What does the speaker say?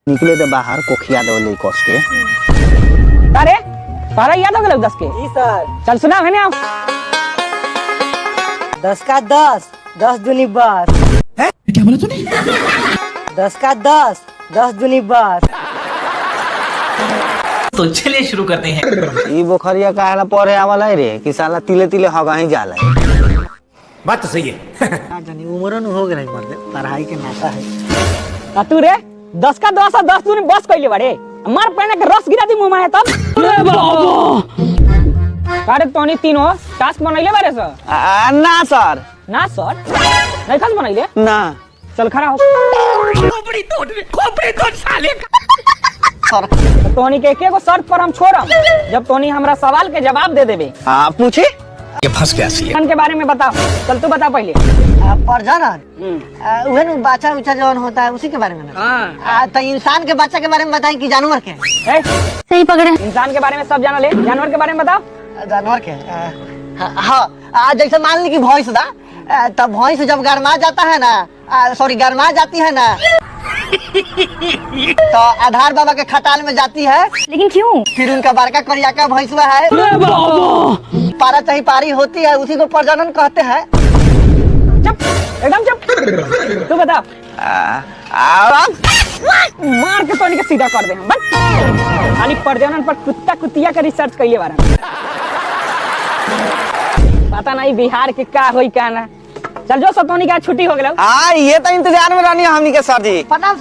निकले तो बाहर कोखिया दो कस के। अरे तारा याद हो गया 10 के? जी सर। चल सुना है ना। 10 का 10, 10 दूनी 10। क्या बोला तूने? 10 का 10, 10 दूनी 10। तो चलिए शुरू करते हैं। ई बोखरिया काहेला पढ़े आवला है रे कि साला तिले तिले हगा ही जाला है। बात तो सही है। जानी उम्र हो गए मर्दे, पढ़ाई के नाता है। तू रे 10 का 10 और 10 दूनी 10 कइले बाड़े। मार पहने के रस गिरा दी मुंह में तब। अरे बाबा कारे तोनी तीनों टास्क बनैले बारे सर? ना सर। ना सर नहीं खास बनैले ना। चल खड़ा हो। खोपड़ी तोड़ साले। तोनी के एकेगो शर्त पर हम छोड़म, जब तोनी हमरा सवाल के जवाब दे देबे। हाँ पूछे। ये फंस गया सी। के बारे में बताओ। चल तू बता पहले। प्रजनन उहे न बच्चा उच्चा जौन होता है उसी के बारे में ना। हां तो इंसान के बच्चा के बारे में बताएं कि जानवर के? सही पकड़े। इंसान के बारे में सब जाना ले, जानवर के बारे में बताओ। जानवर के हाँ जैसे मान ली कि भैंस दा, तब भैंस जब गरमा जाता है ना, सॉरी गरमा जाती है ना, तो आधार बाबा के खटाल में जाती है। लेकिन क्यों? फिर उनका बड़का करियाका भैंसवा है, पारा चाही पारी होती है, उसी को प्रजनन कहते हैं। चुप एकदम चुप। तू बता। मार के तोनी के सीधा कर दे हम बस। खाली प्रजनन पर कुत्ता कुतिया का रिसर्च कइले बारे। पता नहीं बिहार के का होई का ना। चल जो सतोनी का छुट्टी हो गेल। हाँ ये तो इंतजार में रहनी हमनी के सर जी। पता